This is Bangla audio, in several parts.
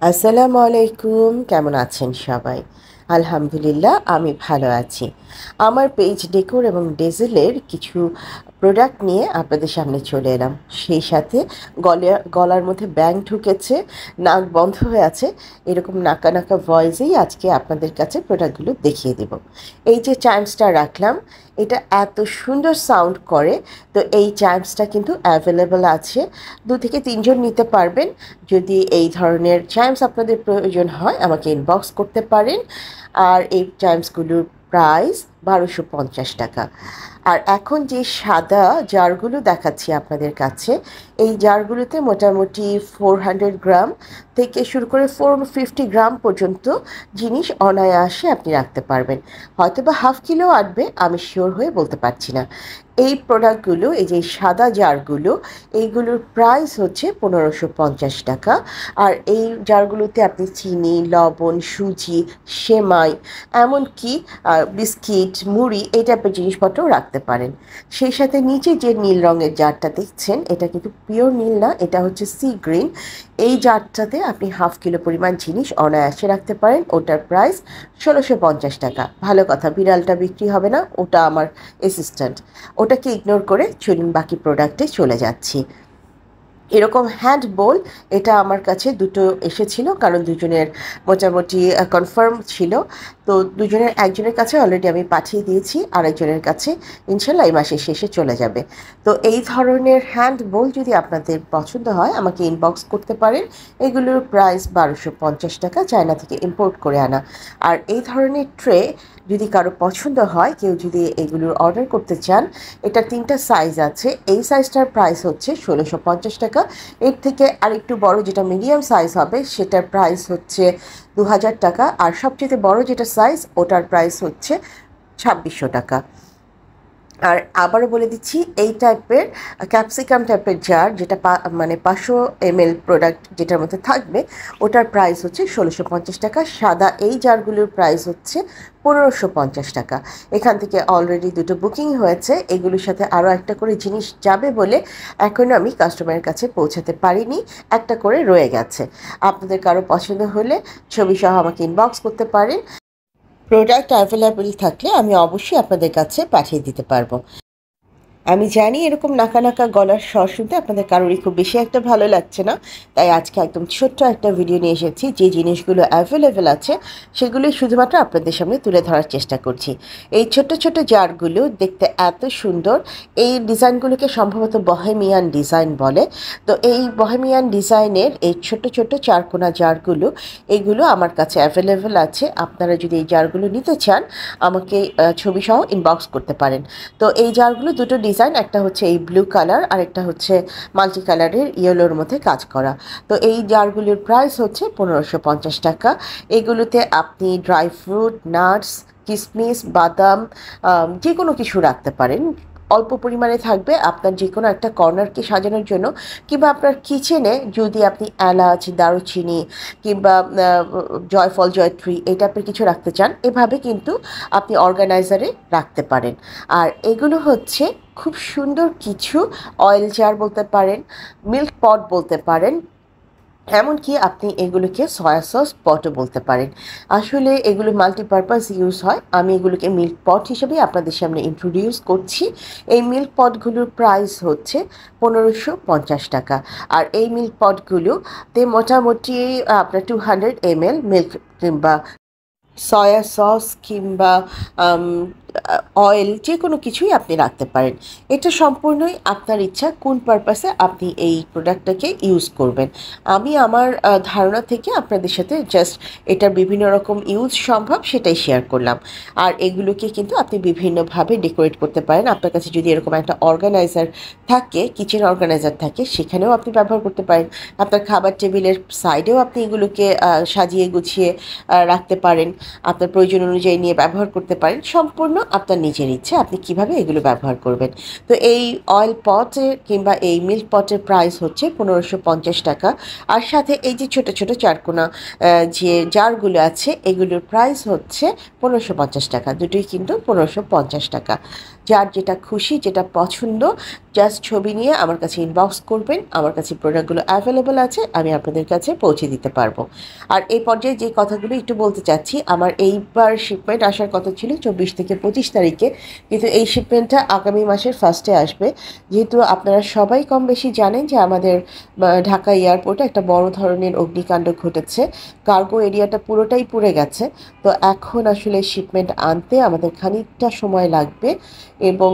আসসালামু আলাইকুম, কেমন আছেন সবাই? আলহামদুলিল্লাহ আমি ভালো আছি। আমার পেজ ডেকোর এবং ডেজেলের কিছু প্রোডাক্ট নিয়ে আপনাদের সামনে চলে এলাম। সেই সাথে গলার মধ্যে ব্যাঙ ঢুকেছে, নাক বন্ধ হয়ে আছে, এরকম নাকা নাকা ভয়েসেই আজকে আপনাদের কাছে প্রোডাক্টগুলো দেখিয়ে দেব। এই যে চাইমসটা রাখলাম, এটা এত সুন্দর সাউন্ড করে। তো এই চাইমসটা কিন্তু অ্যাভেলেবল আছে, 2 থেকে 3 জন নিতে পারবেন। যদি এই ধরনের চাইমস আপনাদের প্রয়োজন হয় আমাকে ইনবক্স করতে পারেন। আর এই চাইমসগুলোর প্রাইস 1250 টাকা। আর এখন যে সাদা জারগুলো দেখাচ্ছি আপনাদের কাছে, এই জারগুলোতে মোটামুটি 400 গ্রাম থেকে শুরু করে 450 গ্রাম পর্যন্ত জিনিস অনায়াসে আপনি রাখতে পারবেন। হয়তো বা হাফ কিলো আটবে, আমি শিওর হয়ে বলতে পারছি না। এই প্রোডাক্টগুলো, এই যে সাদা জারগুলো, এইগুলোর প্রাইস হচ্ছে 1550 টাকা। আর এই জারগুলোতে আপনি চিনি, লবণ, সুজি, সেমাই, এমনকি বিস্কিট, মুড়ি এই টাইপের জিনিসপত্রও রাখতে পারেন। সেই সাথে নিচে যে নীল রঙের জারটা দেখছেন, এটা কিন্তু পিওর নীল না, এটা হচ্ছে সি গ্রিন। এই জারটাতে আপনি হাফ কিলো পরিমাণ জিনিস অনায়াসে রাখতে পারেন। ওটার প্রাইস 1650 টাকা। ভালো কথা, বিড়ালটা বিক্রি হবে না, ওটা আমার অ্যাসিস্ট্যান্ট। ওটাকে ইগনোর করে চলুন বাকি প্রোডাক্টে চলে যাচ্ছি। এরকম হ্যান্ড বোল, এটা আমার কাছে দুটো এসেছিল, কারণ দুজনের মোটামুটি কনফার্ম ছিল। তো দুজনের একজনের কাছে অলরেডি আমি পাঠিয়ে দিয়েছি, আরেকজনের কাছে ইনশাল্লাহ এই মাসের শেষে চলে যাবে। তো এই ধরনের হ্যান্ড বোল যদি আপনাদের পছন্দ হয় আমাকে ইনবক্স করতে পারেন। এগুলোর প্রাইস 1250 টাকা, চায়না থেকে ইম্পোর্ট করে আনা। আর এই ধরনের ট্রে যদি কারো পছন্দ হয়, কেউ যদি এগুলোর অর্ডার করতে চান, এটা 3টা সাইজ আছে। এই সাইজটার প্রাইস হচ্ছে 1650 টাকা। এর থেকে আরেকটু বড় যেটা মিডিয়াম সাইজ হবে সেটার প্রাইস হচ্ছে 2000 টাকা। আর সবচেয়ে বড় যেটা সাইজ ওটার প্রাইস হচ্ছে 2600 টাকা। আর আবারও বলে দিচ্ছি, এই টাইপের ক্যাপসিকাম টাইপের জার, যেটা মানে 500 ml প্রোডাক্ট যেটার মধ্যে থাকবে, ওটার প্রাইস হচ্ছে 1650 টাকা। সাদা এই জারগুলোর প্রাইস হচ্ছে 1550 টাকা। এখান থেকে অলরেডি দুটো বুকিং হয়েছে, এগুলোর সাথে আরও একটা করে জিনিস যাবে বলে এখনও আমি কাস্টমারের কাছে পৌঁছাতে পারিনি, একটা করে রয়ে গেছে। আপনাদের কারো পছন্দ হলে ছবি সহ আমাকে ইনবক্স করতে পারেন। প্রোডাক্ট অ্যাভেলেবল থাকলে আমি অবশ্যই আপনাদের কাছে পাঠিয়ে দিতে পারবো। আমি জানি এরকম নাকা নাকা গলার স্বর শুনতে আপনাদের কারোরই খুব বেশি একটা ভালো লাগছে না, তাই আজকে একদম ছোট্ট একটা ভিডিও নিয়ে এসেছি। যে জিনিসগুলো অ্যাভেলেবেল আছে সেগুলোই শুধুমাত্র আপনাদের সামনে তুলে ধরার চেষ্টা করছি। এই ছোট্ট ছোট্ট জারগুলো দেখতে এত সুন্দর। এই ডিজাইনগুলোকে সম্ভবত বহেমিয়ান ডিজাইন বলে। তো এই বহেমিয়ান ডিজাইনের এই ছোট্ট ছোট্ট চারকোনা জারগুলো, এগুলো আমার কাছে অ্যাভেলেবেল আছে। আপনারা যদি এই জারগুলো নিতে চান আমাকে ছবি সহ ইনবক্স করতে পারেন। তো এই জারগুলো দুটো ডিজাইন, একটা হচ্ছে এই ব্লু কালার আর একটা হচ্ছে মাল্টি কালারের ইয়েলোর মধ্যে কাজ করা। তো এই জারগুলোর প্রাইস হচ্ছে 1550 টাকা। এগুলোতে আপনি ড্রাই ফ্রুট, নাটস, কিশমিশ, বাদাম, যে কোনো কিছু রাখতে পারেন। অল্প পরিমাণে থাকবে আপনার যে কোনো একটা কর্নারকে সাজানোর জন্য, কিংবা আপনার কিচেনে যদি আপনি এলাচ, দারুচিনি কিংবা জয়ফল, জয়ত্রী এই টাইপের কিছু রাখতে চান, এভাবে কিন্তু আপনি অর্গানাইজারে রাখতে পারেন। আর এগুলো হচ্ছে খুব সুন্দর কিছু অয়েল জার বলতে পারেন, মিল্ক পট বলতে পারেন, এমনকি আপনি এগুলোকে সয়া সস পটও বলতে পারেন। আসলে এগুলো মাল্টিপারপাস ইউজ হয়। আমি এগুলোকে মিল্ক পট হিসেবে আপনাদের সামনে ইন্ট্রোডিউস করছি। এই মিল্ক পটগুলোর প্রাইস হচ্ছে 1550 টাকা। আর এই মিল্ক পটগুলোতে মোটামুটি আপনার 200 ml মিল্ক কিংবা সয়া সস কিংবা অয়েল যে কোনো কিছুই আপনি রাখতে পারেন। এটা সম্পূর্ণই আপনার ইচ্ছা কোন পারপাসে আপনি এই প্রোডাক্টটাকে ইউজ করবেন। আমি আমার ধারণা থেকে আপনাদের সাথে জাস্ট এটার বিভিন্ন রকম ইউজ সম্ভব সেটাই শেয়ার করলাম। আর এগুলোকে কিন্তু আপনি বিভিন্নভাবে ডেকোরেট করতে পারেন। আপনার কাছে যদি এরকম একটা অর্গানাইজার থাকে, কিচেন অর্গানাইজার থাকে, সেখানেও আপনি ব্যবহার করতে পারেন। আপনার খাবার টেবিলের সাইডেও আপনি এগুলোকে সাজিয়ে গুছিয়ে রাখতে পারেন। আপনার প্রয়োজন অনুযায়ী নিয়ে ব্যবহার করতে পারেন। সম্পূর্ণ আপনার নিজের ইচ্ছে আপনি কিভাবে এগুলো ব্যবহার করবেন। তো এই অয়েল পটের কিংবা এই মিল্ক পটের প্রাইস হচ্ছে 1550 টাকা। আর সাথে এই যে ছোট ছোট চারকোনা যে জারগুলো আছে এগুলোর প্রাইস হচ্ছে 1550 টাকা। দুটোই কিন্তু 1550 টাকা। যার যেটা খুশি যেটা পছন্দ জাস্ট ছবি নিয়ে আমার কাছে ইনবক্স করবেন। আমার কাছে প্রোডাক্টগুলো অ্যাভেলেবল আছে, আমি আপনাদের কাছে পৌঁছে দিতে পারবো। আর এই পর্যায়ে যে কথাগুলো একটু বলতে চাচ্ছি, আমার এইবার শিপমেন্ট আসার কথা ছিল 24 থেকে 25 তারিখে, কিন্তু এই শিপমেন্টটা আগামী মাসের ফার্স্টে আসবে। যেহেতু আপনারা সবাই কম বেশি জানেন যে আমাদের ঢাকা এয়ারপোর্টে একটা বড় ধরনের অগ্নিকাণ্ড ঘটেছে, কার্গো এরিয়াটা পুরোটাই পুড়ে গেছে। তো এখন আসলে শিপমেন্ট আনতে আমাদের খানিকটা সময় লাগবে এবং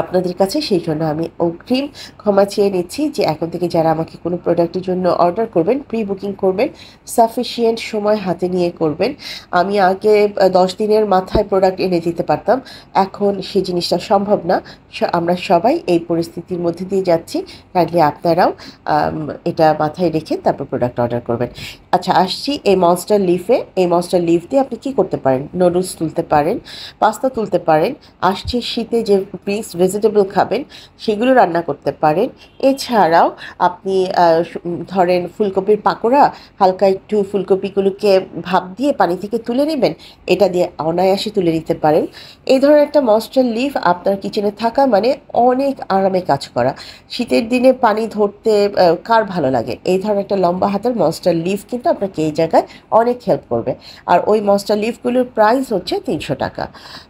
আপনাদের কাছে সেই জন্য আমি অগ্রিম ক্ষমা চেয়ে নিচ্ছি যে এখন থেকে যারা আমাকে কোনো প্রোডাক্টের জন্য অর্ডার করবেন, প্রি বুকিং করবেন, সাফিসিয়েন্ট সময় হাতে নিয়ে করবেন। আমি আগে 10 দিনের মাথায় প্রোডাক্ট এনে দিতে পারতাম, এখন সেই জিনিসটা সম্ভব না। আমরা সবাই এই পরিস্থিতির মধ্যে দিয়ে যাচ্ছি, কাইন্ডলি আপনারাও এটা মাথায় রেখে তারপর প্রোডাক্ট অর্ডার করবেন। আচ্ছা, আসছি এই মনস্টার লিফে। এই মনস্টার লিফ দিয়ে আপনি কী করতে পারেন, নুডলস তুলতে পারেন, পাস্তা তুলতে পারেন। আসছে শীতে যে মিক্সড ভেজিটেবল খাবেন সেগুলো রান্না করতে পারেন। এছাড়াও আপনি ধরেন ফুলকপির পাকোড়া, হালকা একটু ফুলকপিগুলোকে ভাপ দিয়ে পানি থেকে তুলে নেবেন, এটা দিয়ে অনায়াসে তুলে নিতে পারেন। এই ধরনের একটা মনস্টার লিফ আপনার কিচেনে থাকা মানে অনেক আরামে কাজ করা। শীতের দিনে পানি ধরতে কার ভালো লাগে, এই ধরনের একটা লম্বা হাতের মনস্টার লিফ কিন্তু আপনাকে এই জায়গায় অনেক হেল্প করবে। আর ওই মনস্টার লিফগুলোর প্রাইস হচ্ছে 300 টাকা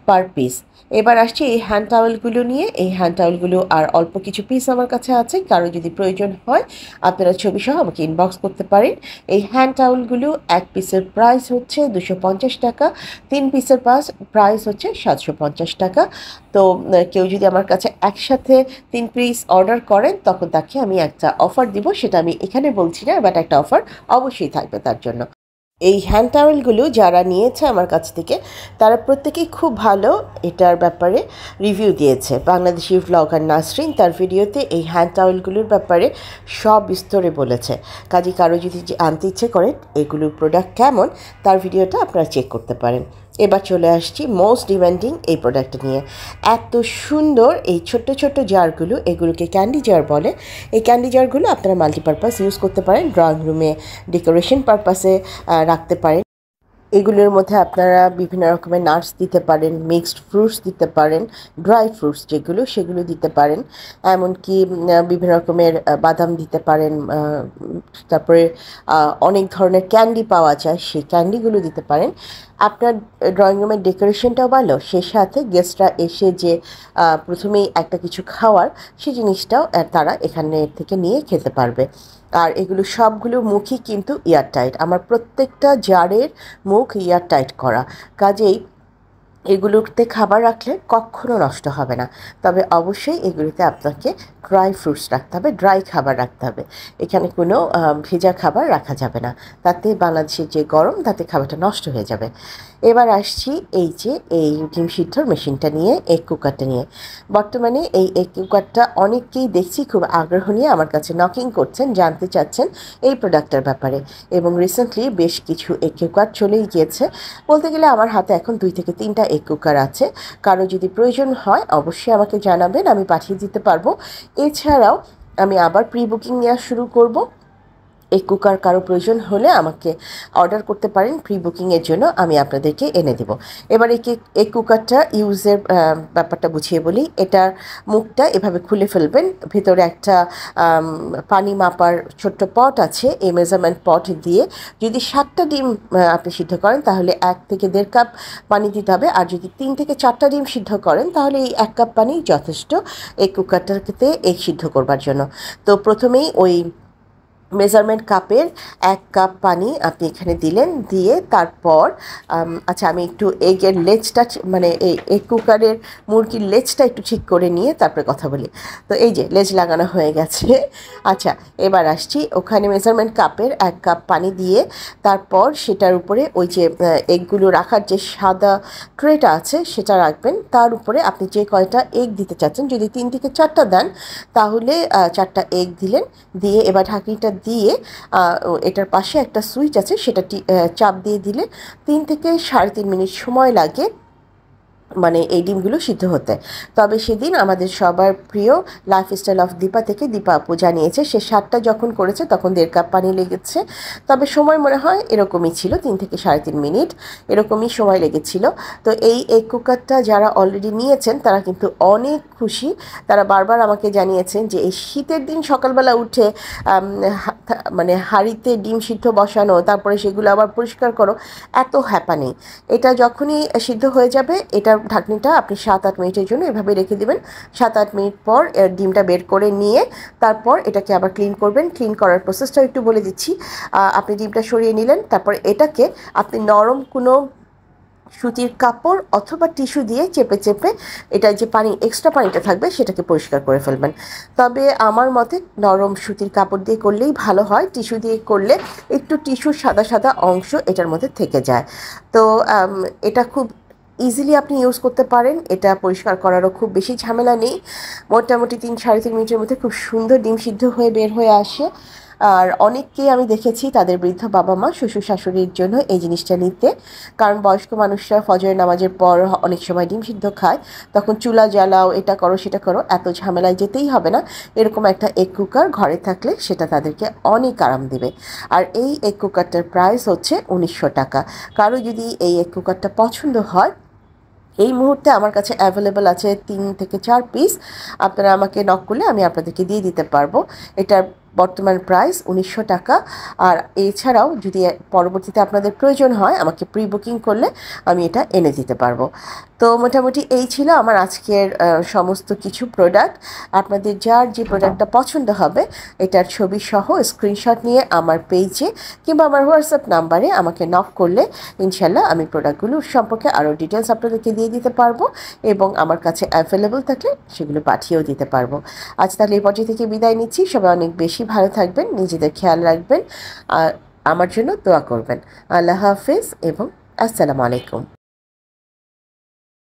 পার পিস। এবার আসছি এই হ্যান্ড টাওয়েলগুলো নিয়ে। এই হ্যান্ড টাওয়েলগুলো আর অল্প কিছু পিস আমার কাছে আছে, কারো যদি প্রয়োজন হয় আপনারা ছবি সহ আমাকে ইনবক্স করতে পারেন। এই হ্যান্ড টাওয়েলগুলো এক পিসের প্রাইস হচ্ছে 250 টাকা, 3 পিসের প্রাইস হচ্ছে 750 টাকা। তো কেউ যদি আমার কাছে একসাথে 3 পিস অর্ডার করেন তখন তাকে আমি একটা অফার দিব, সেটা আমি এখানে বলছি না, বাট একটা অফার অবশ্যই থাকবে তার জন্য। এই হ্যান্ড টাওয়েলগুলো যারা নিয়েছে আমার কাছ থেকে তারা প্রত্যেকেই খুব ভালো এটার ব্যাপারে রিভিউ দিয়েছে। বাংলাদেশি ব্লগার নাসরিন তার ভিডিওতে এই হ্যান্ড টাওয়েলগুলোর ব্যাপারে সব বিস্তরে বলেছে। কাজে কারো যদি আনতে ইচ্ছে করেন এগুলোর প্রোডাক্ট কেমন তার ভিডিওটা আপনারা চেক করতে পারেন। এবার চলে আসছি মোস্ট ডিমান্ডিং এই প্রোডাক্টটা নিয়ে। এত সুন্দর এই ছোট্ট ছোট্ট জারগুলো, এগুলোকে ক্যান্ডি জার বলে। এই ক্যান্ডি জারগুলো আপনারা মাল্টিপারপাস ইউজ করতে পারেন, ড্রয়িং রুমে ডেকোরেশন পারপাসে রাখতে পারেন। এগুলোর মধ্যে আপনারা বিভিন্ন রকমের নাটস দিতে পারেন, মিক্সড ফ্রুটস দিতে পারেন, ড্রাই ফ্রুটস যেগুলো সেগুলো দিতে পারেন, এমনকি বিভিন্ন রকমের বাদাম দিতে পারেন। তারপরে অনেক ধরনের ক্যান্ডি পাওয়া যায়, সেই ক্যান্ডিগুলো দিতে পারেন। আপনার ড্রয়িং রুমের ডেকোরেশনটাও ভালো, সে সাথে গেস্টরা এসে যে প্রথমেই একটা কিছু খাওয়ার সেই জিনিসটাও তারা এখানে থেকে নিয়ে খেতে পারবে। আর এগুলো সবগুলো মুখই কিন্তু এয়ারটাইট, আমার প্রত্যেকটা জারের মুখ এয়ারটাইট করা, কাজেই এগুলোতে খাবার রাখলে কখনো নষ্ট হবে না। তবে অবশ্যই এগুলিতে আপনাকে ড্রাই ফ্রুটস রাখতে হবে, ড্রাই খাবার রাখতে হবে। এখানে কোনো ভেজা খাবার রাখা যাবে না, তাতে বাংলাদেশের যে গরম তাতে খাবারটা নষ্ট হয়ে যাবে। এবার আসছি এই যে এই ডিম সিদ্ধর মেশিনটা নিয়ে, এগ কুকারটা নিয়ে। বর্তমানে এই এগ কুকারটা অনেককেই দেখছি খুব আগ্রহ নিয়ে আমার কাছে নকিং করছেন, জানতে চাচ্ছেন এই প্রোডাক্টটার ব্যাপারে। এবং রিসেন্টলি বেশ কিছু এগ কুকার চলেই গিয়েছে, বলতে গেলে আমার হাতে এখন 2 থেকে 3টা এগ কুকার আছে। কারো যদি প্রয়োজন হয় অবশ্যই আমাকে জানাবেন, আমি পাঠিয়ে দিতে পারবো। এছাড়াও আমি আবার প্রি বুকিং নেওয়া শুরু করব। এই কুকার কারো প্রয়োজন হলে আমাকে অর্ডার করতে পারেন, প্রি বুকিংয়ের জন্য আমি আপনাদেরকে এনে দেব। এবার এই কুকারটা ইউজের ব্যাপারটা বুঝিয়ে বলি। এটার মুখটা এভাবে খুলে ফেলবেন, ভেতরে একটা পানি মাপার ছোট্ট পট আছে। এই মেজারমেন্ট পট দিয়ে যদি 7টা ডিম আপনি সিদ্ধ করেন তাহলে 1 থেকে 1.5 কাপ পানি দিতে হবে, আর যদি 3 থেকে 4টা ডিম সিদ্ধ করেন তাহলে এই 1 কাপ পানি যথেষ্ট এই কুকারটাতে এগ সিদ্ধ করবার জন্য। তো প্রথমেই ওই মেজারমেন্ট কাপের 1 কাপ পানি আপনি এখানে দিলেন, দিয়ে তারপর আচ্ছা আমি একটু এগের লেজটা মানে এই এগ কুকারের মুরগির লেজটা একটু ঠিক করে নিয়ে তারপরে কথা বলি। তো এই যে লেজ লাগানো হয়ে গেছে। আচ্ছা, এবার আসছি, ওখানে মেজারমেন্ট কাপের 1 কাপ পানি দিয়ে তারপর সেটার উপরে ওই যে এগগুলো রাখার যে সাদা ট্রেটা আছে সেটা রাখবেন। তার উপরে আপনি যে কয়টা এগ দিতে চাচ্ছেন, যদি 3 থেকে 4টা দেন তাহলে 4টা এগ দিলেন, দিয়ে এবার ঢাকনিটা দিয়ে এটার পাশে একটা সুইচ আছে সেটা চাপ দিয়ে দিলে 3 থেকে 3.5 মিনিট সময় লাগে মানে এই ডিমগুলো সিদ্ধ হতে। তবে সেদিন আমাদের সবার প্রিয় লাইফস্টাইল অফ দীপা থেকে দীপা আপু জানিয়েছে সে 7টা যখন করেছে তখন 1.5 কাপ পানি লেগেছে। তবে সময় মনে হয় এরকমই ছিল, 3 থেকে 3.5 মিনিট এরকমই সময় লেগেছিল। তো এই এগ কুকারটা যারা অলরেডি নিয়েছেন তারা কিন্তু অনেক খুশি। তারা বারবার আমাকে জানিয়েছেন যে এই শীতের দিন সকালবেলা উঠে মানে হাঁড়িতে ডিম সিদ্ধ বসানো, তারপরে সেগুলো আবার পরিষ্কার করো, এত হ্যাপা নেই। এটা যখনই সিদ্ধ হয়ে যাবে এটার ঢাকনিটা আপনি 7-8 মিনিটের জন্য এভাবে রেখে দিবেন। 7-8 মিনিট পর ডিমটা বের করে নিয়ে তারপর এটাকে আবার ক্লিন করবেন। ক্লিন করার প্রসেসটাও একটু বলে দিচ্ছি। আপনি ডিমটা সরিয়ে নিলেন, তারপর এটাকে আপনি নরম কোনো সুতির কাপড় অথবা টিস্যু দিয়ে চেপে চেপে এটা যে পানি এক্সট্রা পানিটা থাকবে সেটাকে পরিষ্কার করে ফেলবেন। তবে আমার মতে নরম সুতির কাপড় দিয়ে করলেই ভালো হয়, টিস্যু দিয়ে করলে একটু টিস্যুর সাদা সাদা অংশ এটার মধ্যে থেকে যায়। তো এটা খুব ইজিলি আপনি ইউজ করতে পারেন, এটা পরিষ্কার করারও খুব বেশি ঝামেলা নেই। মোটামুটি 3-3.5 মিনিটের মধ্যে খুব সুন্দর ডিম সিদ্ধ হয়ে বের হয়ে আসে। আর অনেককেই আমি দেখেছি তাদের বৃদ্ধ বাবা মা শ্বশুর শাশুড়ির জন্য এই জিনিসটা নিতে, কারণ বয়স্ক মানুষরা ফজরের নামাজের পর অনেক সময় ডিম সিদ্ধ খায়, তখন চুলা জ্বালাও, এটা করো সেটা করো, এত ঝামেলায় যেতেই হবে না। এরকম একটা এগ কুকার ঘরে থাকলে সেটা তাদেরকে অনেক আরাম দেবে। আর এই এগ কুকারটার প্রাইস হচ্ছে 1900 টাকা। কারো যদি এই এগ কুকারটা পছন্দ হয় এই মুহূর্তে আমার কাছে অ্যাভেলেবল আছে 3 থেকে 4 পিস। আপনারা আমাকে নক করলে আমি আপনাদেরকে দিয়ে দিতে পারবো। এটার বর্তমান প্রাইস 1900 টাকা। আর এছাড়াও যদি পরবর্তীতে আপনাদের প্রয়োজন হয় আমাকে প্রি বুকিং করলে আমি এটা এনে দিতে পারবো। তো মোটামুটি এই ছিল আমার আজকের সমস্ত কিছু প্রোডাক্ট। আপনাদের যার যে প্রোডাক্টটা পছন্দ হবে এটার ছবি সহ স্ক্রিনশট নিয়ে আমার পেজে কিংবা আমার হোয়াটসঅ্যাপ নাম্বারে আমাকে নক করলে ইনশাল্লাহ আমি প্রোডাক্টগুলোর সম্পর্কে আরও ডিটেলস আপনাদেরকে দিয়ে দিতে পারবো এবং আমার কাছে অ্যাভেলেবল থাকলে সেগুলো পাঠিয়েও দিতে পারবো। আজ তাহলে এই পর্যায়ে থেকে বিদায় নিচ্ছি। সবাই অনেক বেশি ভালো থাকবেন, নিজেদের খেয়াল রাখবেন আর আমার জন্য দোয়া করবেন। আল্লাহ হাফেজ এবং আসসালামু আলাইকুম।